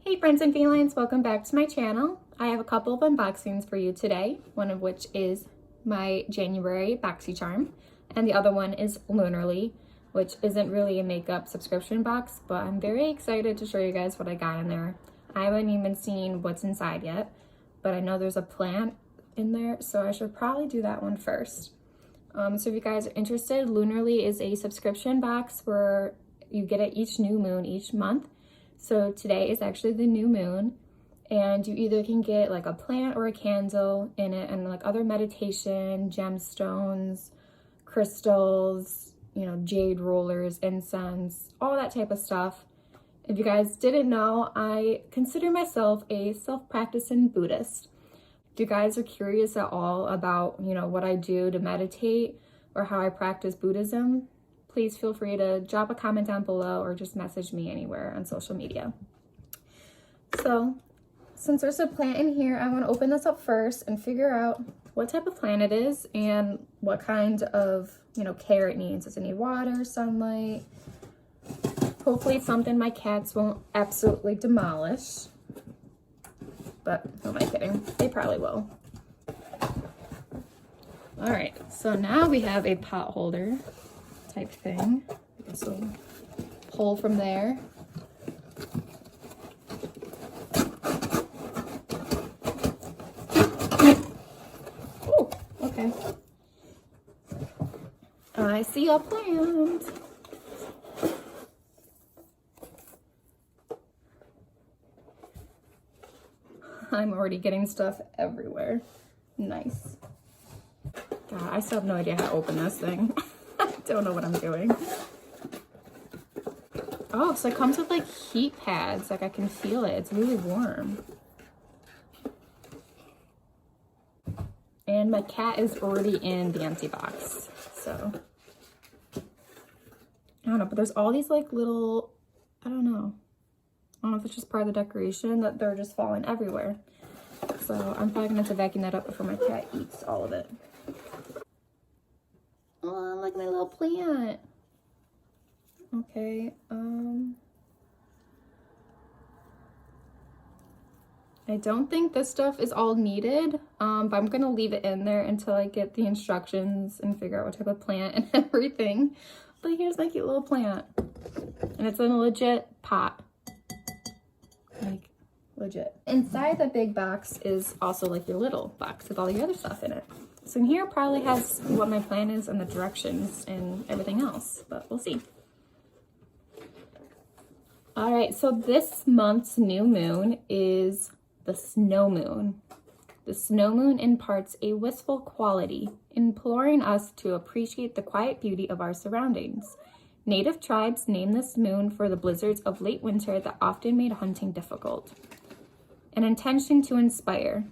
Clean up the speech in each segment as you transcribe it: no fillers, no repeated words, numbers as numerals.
Hey friends and felines, welcome back to my channel. I have a couple of unboxings for you today, one of which is my January BoxyCharm, and the other one is Lunarly, which isn't really a makeup subscription box, but I'm very excited to show you guys what I got in there. I haven't even seen what's inside yet, but I know there's a plant in there, so I should probably do that one first. So if you guys are interested, Lunarly is a subscription box where you get it each new moon each month. So today is actually the new moon, and you either can get like a plant or a candle in it, and like other meditation, gemstones, crystals, you know, jade rollers, incense, all that type of stuff. If you guys didn't know, I consider myself a self-practicing Buddhist. If you guys are curious at all about, you know, what I do to meditate or how I practice Buddhism, please feel free to drop a comment down below or just message me anywhere on social media. So since there's a plant in here, I want to open this up first and figure out what type of plant it is and what kind of, you know, care it needs. Does it need water, sunlight? Hopefully it's something my cats won't absolutely demolish. But who am I kidding? They probably will. All right, so now we have a pot holder type thing. So pull from there. Oh, okay. I see a plant. I'm already getting stuff everywhere. Nice. God, I still have no idea how to open this thing. Don't know what I'm doing. Oh, so it comes with like heat pads. Like I can feel it. It's really warm. And my cat is already in the empty box. So I don't know, but there's all these like little, I don't know if it's just part of the decoration that they're just falling everywhere. So I'm probably gonna have to vacuum that up before my cat eats all of it. Oh, look at my little plant. Okay, I don't think this stuff is all needed, but I'm gonna leave it in there until I get the instructions and figure out what type of plant and everything. But here's my cute little plant. And it's in a legit pot. Like, legit. Inside the big box is also like your little box with all the other stuff in it. So in here probably has what my plan is and the directions and everything else, but we'll see. All right, so this month's new moon is the snow moon. The snow moon imparts a wistful quality, imploring us to appreciate the quiet beauty of our surroundings. Native tribes name this moon for the blizzards of late winter that often made hunting difficult. An intention to inspire.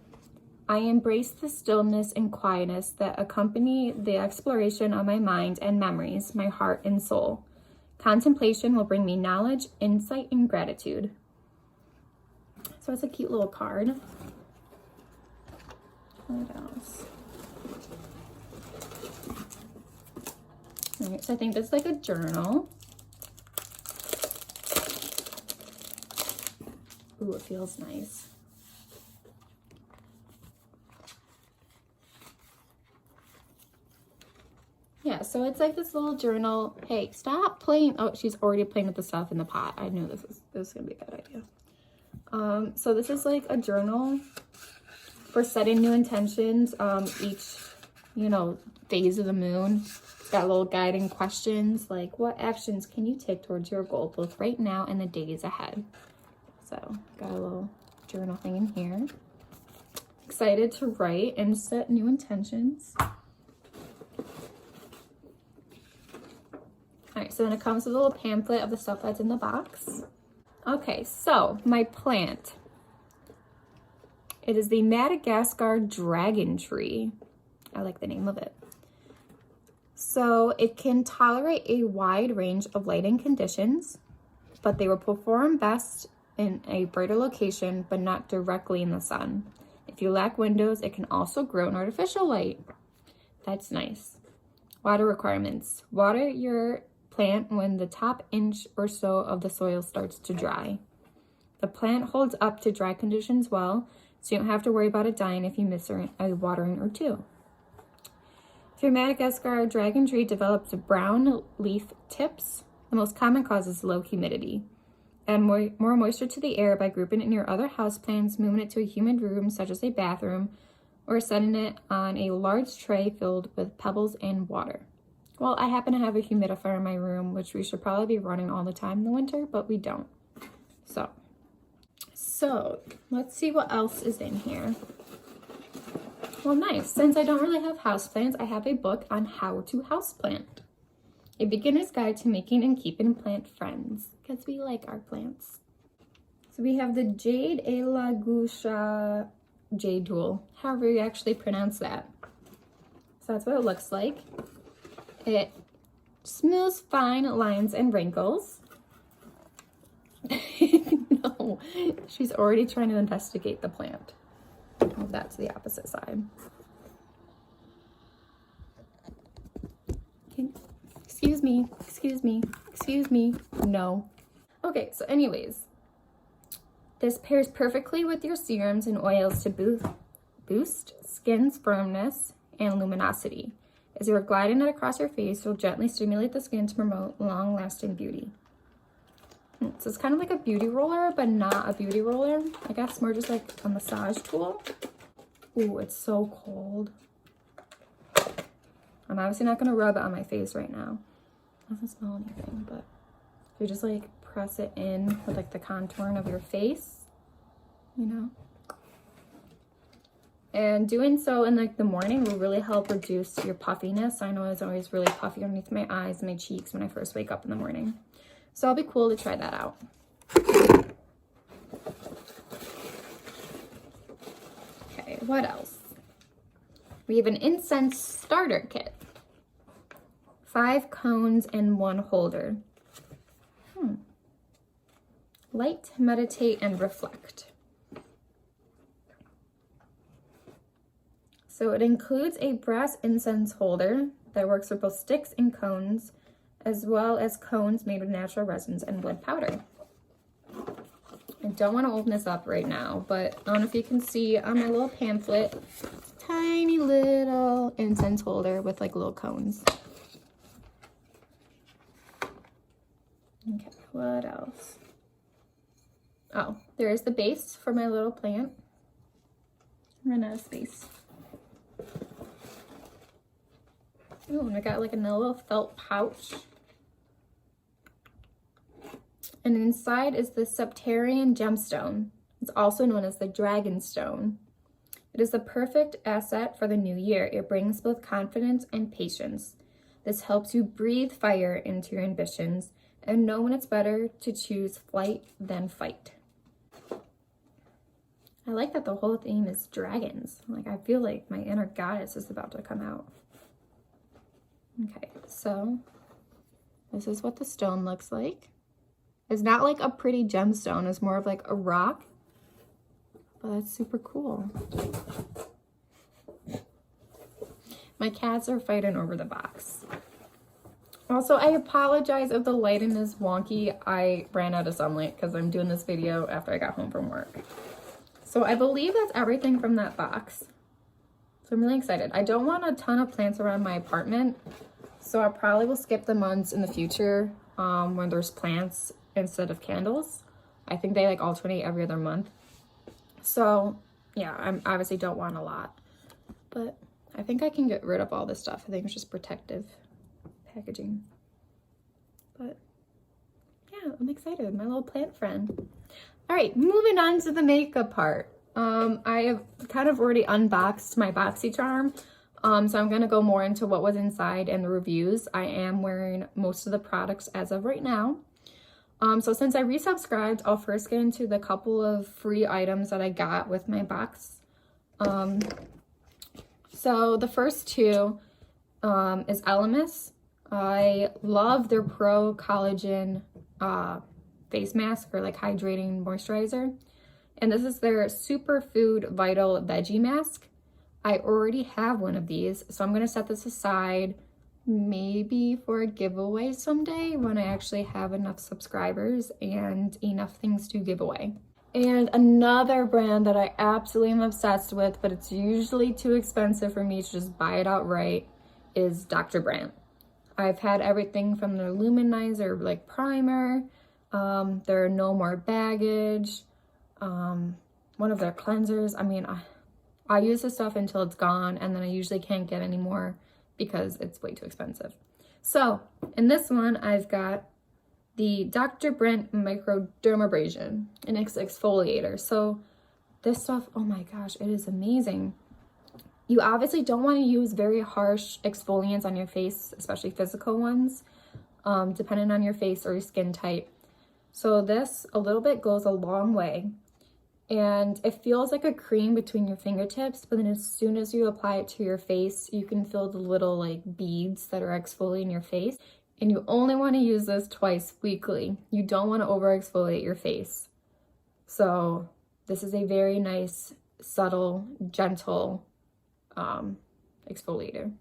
I embrace the stillness and quietness that accompany the exploration of my mind and memories, my heart and soul. Contemplation will bring me knowledge, insight, and gratitude. So it's a cute little card. What else? All right, so I think this is like a journal. Ooh, it feels nice. Yeah, so it's like this little journal. Hey, stop playing. Oh, she's already playing with the stuff in the pot. I knew this was gonna be a bad idea. So this is like a journal for setting new intentions. Each, you know, phase of the moon. It's got little guiding questions like, what actions can you take towards your goal, both right now and the days ahead? So got a little journal thing in here. Excited to write and set new intentions. All right, so then it comes with a little pamphlet of the stuff that's in the box. Okay, so my plant. It is the Madagascar dragon tree. I like the name of it. So it can tolerate a wide range of lighting conditions, but they will perform best in a brighter location, but not directly in the sun. If you lack windows, it can also grow in artificial light. That's nice. Water requirements. Water your plant when the top inch or so of the soil starts to dry. The The plant holds up to dry conditions well, so you don't have to worry about it dying if you miss a watering or two. Through Madagascar, dragon tree develops brown leaf tips. The most common cause is low humidity. Add more moisture to the air by grouping it near other houseplants, moving it to a humid room such as a bathroom, or setting it on a large tray filled with pebbles and water. Well, I happen to have a humidifier in my room, which we should probably be running all the time in the winter, but we don't. So let's see what else is in here. Well, nice. Since I don't really have houseplants, I have a book on how to houseplant. A beginner's guide to making and keeping plant friends, because we like our plants. So we have the Jade Elagusha Jade Tool, however you actually pronounce that. So that's what it looks like. It smooths fine lines and wrinkles. No, she's already trying to investigate the plant. Move that to the opposite side. Okay. Excuse me, excuse me, excuse me. No. Okay, so anyways, this pairs perfectly with your serums and oils to boost skin's firmness and luminosity. As you are gliding it across your face, you'll gently stimulate the skin to promote long-lasting beauty. So it's kind of like a beauty roller, but not a beauty roller. I guess more just like a massage tool. Ooh, it's so cold. I'm obviously not going to rub it on my face right now. It doesn't smell anything, but if you just like press it in with like the contouring of your face, you know. And doing so in like the morning will really help reduce your puffiness. I know I was always really puffy underneath my eyes and my cheeks when I first wake up in the morning. So it'll be cool to try that out. Okay, what else? We have an incense starter kit. 5 cones and 1 holder. Light, meditate, and reflect. So it includes a brass incense holder that works for both sticks and cones, as well as cones made with natural resins and wood powder. I don't want to open this up right now, but I don't know if you can see on my little pamphlet, it's a tiny little incense holder with like little cones. Okay, what else? Oh, there's the base for my little plant. I'm running out of space. Oh, and I got like a little felt pouch. And inside is the Septarian gemstone. It's also known as the dragon stone. It is the perfect asset for the new year. It brings both confidence and patience. This helps you breathe fire into your ambitions and know when it's better to choose flight than fight. I like that the whole theme is dragons. Like, I feel like my inner goddess is about to come out. Okay, so this is what the stone looks like. It's not like a pretty gemstone, it's more of like a rock, but that's super cool. My cats are fighting over the box. Also, I apologize if the lighting is wonky. I ran out of sunlight because I'm doing this video after I got home from work. So I believe that's everything from that box. So I'm really excited. I don't want a ton of plants around my apartment, so I probably will skip the months in the future when there's plants instead of candles. I think they like alternate every other month. So yeah, I obviously don't want a lot, but I think I can get rid of all this stuff. I think it's just protective packaging. But yeah, I'm excited. My little plant friend. All right, moving on to the makeup part. I have kind of already unboxed my BoxyCharm, so I'm gonna go more into what was inside and the reviews. I am wearing most of the products as of right now. So since I resubscribed, I'll first get into the couple of free items that I got with my box. So the first two is Elemis. I love their Pro Collagen face mask, or like hydrating moisturizer. And this is their Superfood Vital Veggie Mask. I already have one of these, so I'm gonna set this aside maybe for a giveaway someday when I actually have enough subscribers and enough things to give away. And another brand that I absolutely am obsessed with, but it's usually too expensive for me to just buy it outright, is Dr. Brandt. I've had everything from their luminizer like primer, their No More Baggage, one of their cleansers. I mean, I use this stuff until it's gone, and then I usually can't get any more because it's way too expensive. So in this one, I've got the Dr. Brandt Microdermabrasion, and it's exfoliator. So this stuff, oh my gosh, it is amazing. You obviously don't want to use very harsh exfoliants on your face, especially physical ones, depending on your face or your skin type. So this, a little bit goes a long way. And it feels like a cream between your fingertips, but then as soon as you apply it to your face, you can feel the little like beads that are exfoliating your face. And you only want to use this twice weekly. You don't want to over exfoliate your face. So this is a very nice, subtle, gentle exfoliator.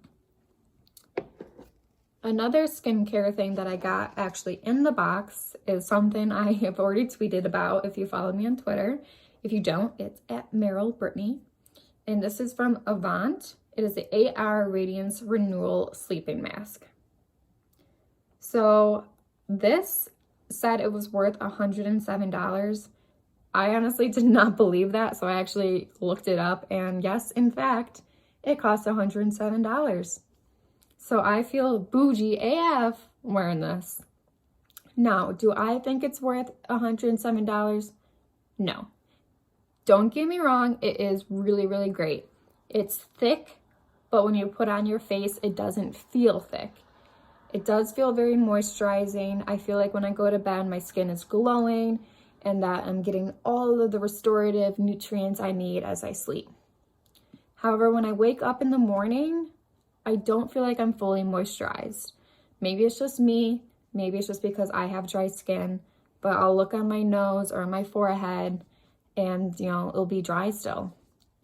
Another skincare thing that I got actually in the box is something I have already tweeted about if you follow me on Twitter. If you don't, it's at Meryl Brittany. And this is from Avant. It is the 8-Hour Radiance Renewal Sleeping Mask. So this said it was worth $107. I honestly did not believe that, so I actually looked it up, and yes, in fact, it cost $107. So I feel bougie AF wearing this. Now, do I think it's worth $107? No. Don't get me wrong, it is really, really great. It's thick, but when you put on your face, it doesn't feel thick. It does feel very moisturizing. I feel like when I go to bed, my skin is glowing and that I'm getting all of the restorative nutrients I need as I sleep. However, when I wake up in the morning, I don't feel like I'm fully moisturized. Maybe it's just me. Maybe it's just because I have dry skin, but I'll look on my nose or my forehead and, you know, it'll be dry still.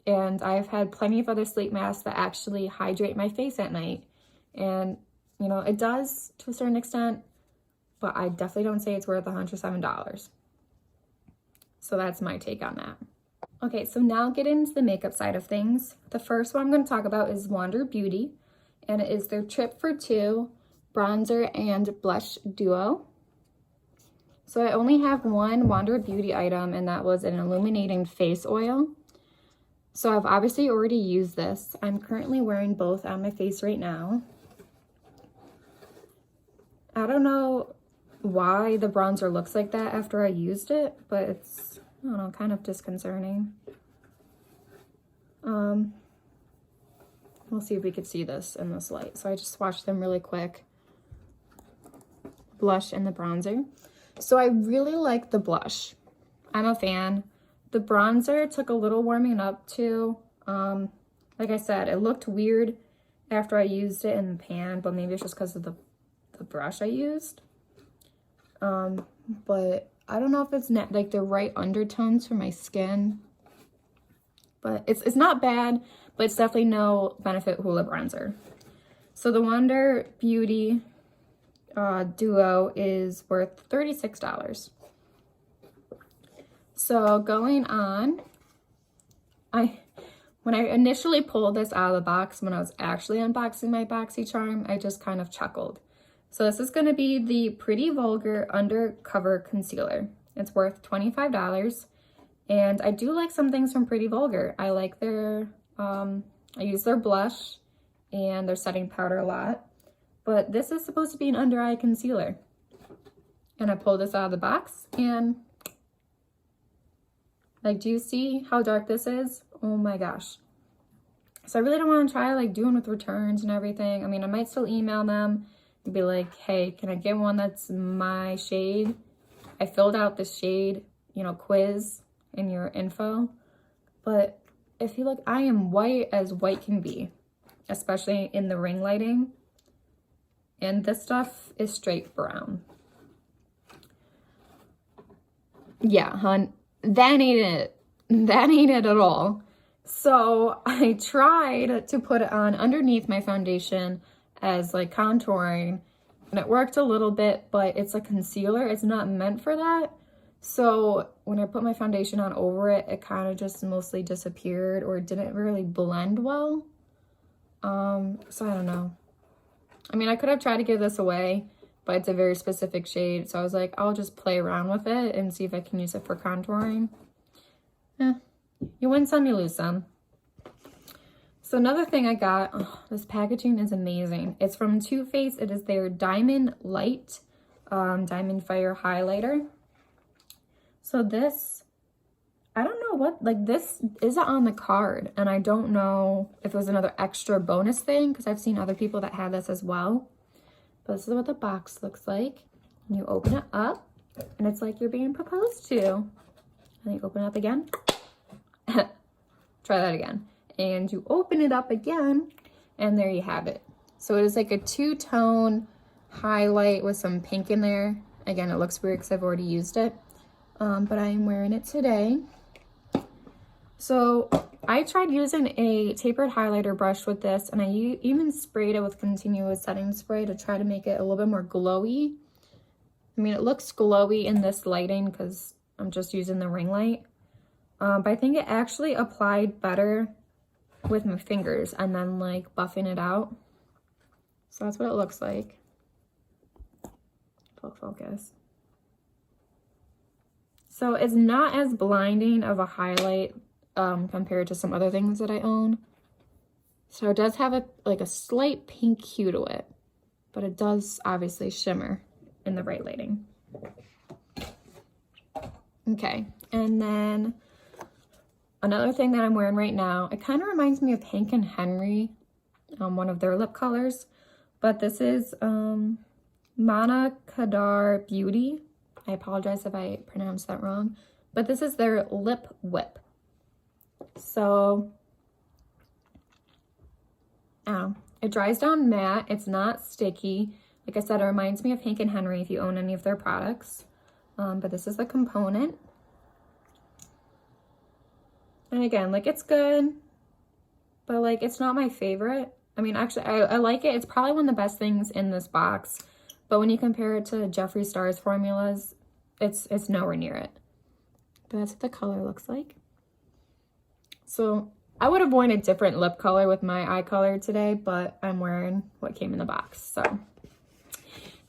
And I've had plenty of other sleep masks that actually hydrate my face at night. And, you know, it does to a certain extent, but I definitely don't say it's worth $107. So that's my take on that. Okay, so now get into the makeup side of things. The first one I'm going to talk about is Wander Beauty, and it is their Trip for Two bronzer and blush duo. So I only have one Wander Beauty item, and that was an illuminating face oil. So I've obviously already used this. I'm currently wearing both on my face right now. I don't know why the bronzer looks like that after I used it, but it's, I don't know, kind of disconcerting. We'll see if we could see this in this light. So I just swatched them really quick. Blush and the bronzer. So I really like the blush. I'm a fan. The bronzer took a little warming up too. Like I said, it looked weird after I used it in the pan, but maybe it's just because of the brush I used. But I don't know if it's not like the right undertones for my skin. But it's not bad, but it's definitely no Benefit Hoola bronzer. So the Wander Beauty duo is worth $36. So going on, when I initially pulled this out of the box, when I was actually unboxing my BoxyCharm, I just kind of chuckled. So this is going to be the Pretty Vulgar Undercover Concealer. It's worth $25. And I do like some things from Pretty Vulgar. I like their, I use their blush and their setting powder a lot. But this is supposed to be an under eye concealer. And I pulled this out of the box and like, do you see how dark this is? Oh my gosh. So I really don't want to try like doing with returns and everything. I mean, I might still email them and be like, hey, can I get one that's my shade? I filled out the shade, you know, quiz in your info. But if you look, I am white as white can be, especially in the ring lighting. And this stuff is straight brown. Yeah, hon, that ain't it. That ain't it at all. So I tried to put it on underneath my foundation as like contouring, and it worked a little bit, but it's a concealer. It's not meant for that. So when I put my foundation on over it, it kind of just mostly disappeared or didn't really blend well. So I don't know. I mean, I could have tried to give this away, but it's a very specific shade. So I was like, I'll just play around with it and see if I can use it for contouring. You win some, you lose some. So another thing I got, oh, this packaging is amazing. It's from Too Faced. It is their Diamond Light, Diamond Fire Highlighter. So this, I don't know what, like this isn't on the card. And I don't know if it was another extra bonus thing because I've seen other people that have this as well. But this is what the box looks like. And you open it up and it's like you're being proposed to. And then you open it up again. Try that again. And you open it up again and there you have it. So it is like a two-tone highlight with some pink in there. Again, it looks weird because I've already used it. But I am wearing it today. So I tried using a tapered highlighter brush with this, and I even sprayed it with continuous setting spray to try to make it a little bit more glowy. I mean, it looks glowy in this lighting because I'm just using the ring light. But I think it actually applied better with my fingers and then like buffing it out. So that's what it looks like. Full focus. So it's not as blinding of a highlight compared to some other things that I own. So it does have a slight pink hue to it, but it does obviously shimmer in the right lighting. Okay, and then another thing that I'm wearing right now, it kind of reminds me of Hank and Henry, one of their lip colors, but this is Mana Kadar Beauty. I apologize if I pronounced that wrong, but this is their lip whip. So, it dries down matte. It's not sticky. Like I said, it reminds me of Hank and Henry if you own any of their products. But this is the component. And again, like it's good, but like it's not my favorite. I mean, actually, I like it. It's probably one of the best things in this box. But when you compare it to Jeffree Star's formulas, it's nowhere near it. But that's what the color looks like. So I would have worn a different lip color with my eye color today, but I'm wearing what came in the box. So,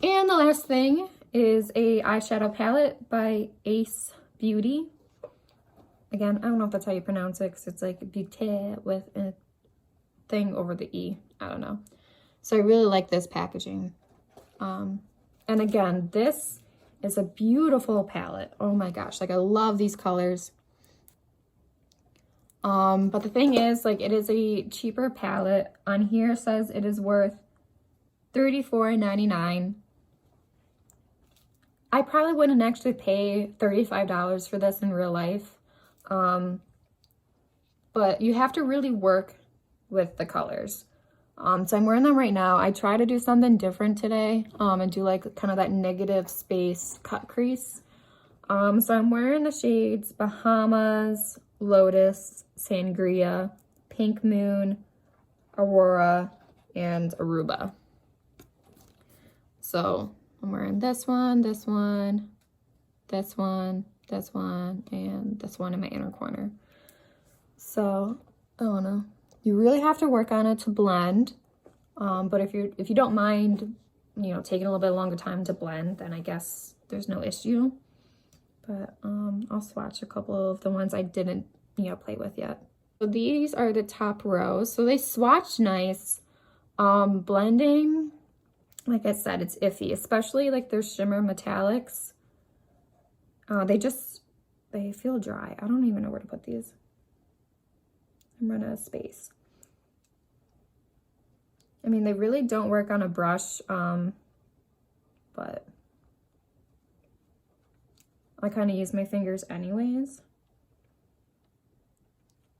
and the last thing is a eyeshadow palette by Ace Beauty. Again, I don't know if that's how you pronounce it because it's like beauty with a thing over the E. I don't know. So I really like this packaging. And again, this is a beautiful palette. Oh my gosh, like I love these colors. But the thing is, like, it is a cheaper palette. On here it says it is worth $34.99. I probably wouldn't actually pay $35 for this in real life. But you have to really work with the colors. So I'm wearing them right now. I try to do something different today, and do like kind of that negative space cut crease. So I'm wearing the shades Bahamas, Lotus, Sangria, Pink Moon, Aurora, and Aruba. So I'm wearing this one, this one, this one, this one, and this one in my inner corner. So I don't know. You really have to work on it to blend. But if you don't mind, you know, taking a little bit longer time to blend, then I guess there's no issue. But I'll swatch a couple of the ones I didn't, you know, play with yet. So these are the top rows. So they swatch nice. Blending, like I said, it's iffy, especially like their shimmer metallics. They feel dry. I don't even know where to put these. I'm running out of space. I mean, they really don't work on a brush, but I kind of use my fingers anyways.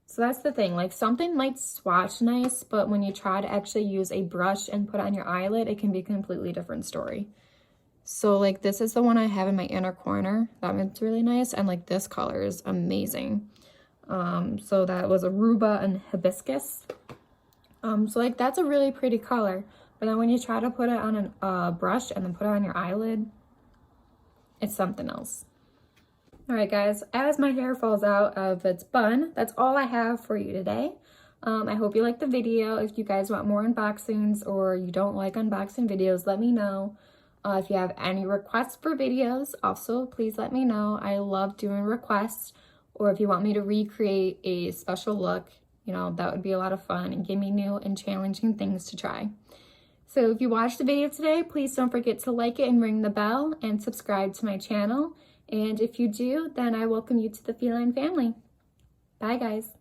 So that's the thing, like something might swatch nice, but when you try to actually use a brush and put it on your eyelid, it can be a completely different story. So like this is the one I have in my inner corner. That one's really nice, and like this color is amazing. So that was Aruba and Hibiscus. So like that's a really pretty color, but then when you try to put it on a brush and then put it on your eyelid, it's something else. All right, guys, as my hair falls out of its bun, that's all I have for you today. I hope you liked the video. If you guys want more unboxings or you don't like unboxing videos, let me know. If you have any requests for videos, also please let me know. I love doing requests, or if you want me to recreate a special look, you know, that would be a lot of fun and give me new and challenging things to try. So if you watched the video today, please don't forget to like it and ring the bell and subscribe to my channel. And if you do, then I welcome you to the feline family. Bye, guys.